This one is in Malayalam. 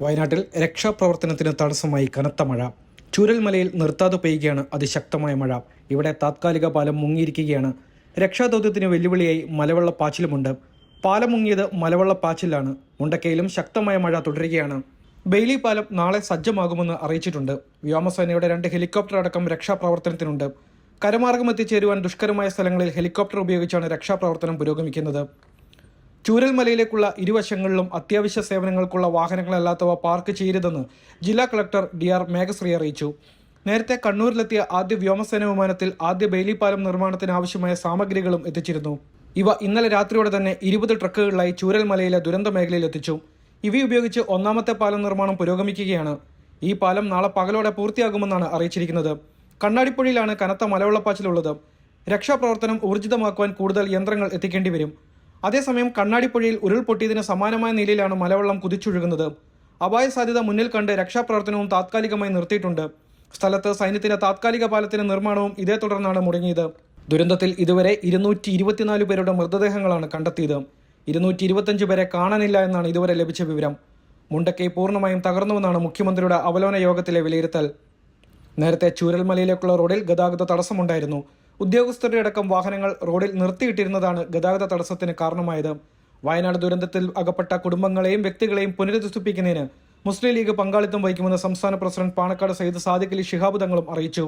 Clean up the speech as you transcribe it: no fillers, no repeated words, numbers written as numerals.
വയനാട്ടിൽ രക്ഷാപ്രവർത്തനത്തിന് തടസ്സമായി കനത്ത മഴ. ചൂരൽമലയിൽ നിർത്താതെ പെയ്യുകയാണ് അതിശക്തമായ മഴ. ഇവിടെ താത്കാലിക പാലം മുങ്ങിയിരിക്കുകയാണ്. രക്ഷാദൗത്യത്തിന് വെല്ലുവിളിയായി മലവെള്ളപ്പാച്ചിലുമുണ്ട്. പാലം മുങ്ങിയത് മലവെള്ളപ്പാച്ചിലാണ്. മുണ്ടക്കയിലും ശക്തമായ മഴ തുടരുകയാണ്. ബെയ്ലി പാലം നാളെ സജ്ജമാകുമെന്ന് അറിയിച്ചിട്ടുണ്ട്. വ്യോമസേനയുടെ 2 ഹെലികോപ്റ്റർ അടക്കം രക്ഷാപ്രവർത്തനത്തിനുണ്ട്. കരമാർഗം എത്തിച്ചേരുവാൻ ദുഷ്കരമായ സ്ഥലങ്ങളിൽ ഹെലികോപ്റ്റർ ഉപയോഗിച്ചാണ് രക്ഷാപ്രവർത്തനം പുരോഗമിക്കുന്നത്. ചൂരൽമലയിലേക്കുള്ള ഇരുവശങ്ങളിലും അത്യാവശ്യ സേവനങ്ങൾക്കുള്ള വാഹനങ്ങളല്ലാത്തവ പാർക്ക് ചെയ്യരുതെന്ന് ജില്ലാ കളക്ടർ DR മേഘശ്രീ അറിയിച്ചു. നേരത്തെ കണ്ണൂരിലെത്തിയ ആദ്യ വ്യോമസേന വിമാനത്തിൽ ആദ്യ ബെയ്ലി പാലം നിർമ്മാണത്തിന് ആവശ്യമായ സാമഗ്രികളും എത്തിച്ചിരുന്നു. ഇവ ഇന്നലെ രാത്രിയോടെ തന്നെ 20 ട്രക്കുകളിലായി ചൂരൽമലയിലെ ദുരന്ത മേഖലയിൽ എത്തിച്ചു. ഇവയുപയോഗിച്ച് ഒന്നാമത്തെ പാലം നിർമ്മാണം പുരോഗമിക്കുകയാണ്. ഈ പാലം നാളെ പകലോടെ പൂർത്തിയാകുമെന്നാണ് അറിയിച്ചിരിക്കുന്നത്. കണ്ണാടിപ്പുഴയിലാണ് കനത്ത മലവെള്ളപ്പാച്ചിലുള്ളത്. രക്ഷാപ്രവർത്തനം ഊർജിതമാക്കുവാൻ കൂടുതൽ യന്ത്രങ്ങൾ എത്തിക്കേണ്ടി വരും. അതേസമയം കണ്ണാടിപ്പുഴയിൽ ഉരുൾപൊട്ടിയതിന് സമാനമായ നിലയിലാണ് മലവെള്ളം കുതിച്ചൊഴുകുന്നത്. അപായ സാധ്യത മുന്നിൽ കണ്ട് രക്ഷാപ്രവർത്തനവും താത്കാലികമായി നിർത്തിയിട്ടുണ്ട്. സ്ഥലത്ത് സൈന്യത്തിന്റെ താത്കാലിക പാലത്തിന്റെ നിർമ്മാണവും ഇതേ തുടർന്നാണ് മുടങ്ങിയത്. ദുരന്തത്തിൽ ഇതുവരെ 224 പേരുടെ മൃതദേഹങ്ങളാണ് കണ്ടെത്തിയത്. 225 പേരെ കാണാനില്ല എന്നാണ് ഇതുവരെ ലഭിച്ച വിവരം. മുണ്ടക്കൈ പൂർണ്ണമായും തകർന്നുവെന്നാണ് മുഖ്യമന്ത്രിയുടെ അവലോകന യോഗത്തിലെ വിലയിരുത്തൽ. നേരത്തെ ചൂരൽമലയിലേക്കുള്ള റോഡിൽ ഗതാഗത തടസ്സമുണ്ടായിരുന്നു. ഉദ്യോഗസ്ഥരുടെ അടക്കം വാഹനങ്ങൾ റോഡിൽ നിർത്തിയിട്ടിരുന്നതാണ് ഗതാഗത തടസ്സത്തിന് കാരണമായത്. വയനാട് ദുരന്തത്തിൽ അകപ്പെട്ട കുടുംബങ്ങളെയും വ്യക്തികളെയും പുനരധിവസിപ്പിക്കുന്നതിന് മുസ്ലിം ലീഗ് പങ്കാളിത്തം വഹിക്കുമെന്ന് സംസ്ഥാന പ്രസിഡന്റ് പാണക്കാട് സയ്യിദ് സാദിഖ് അലി ശിഹാബ് തങ്ങളും അറിയിച്ചു.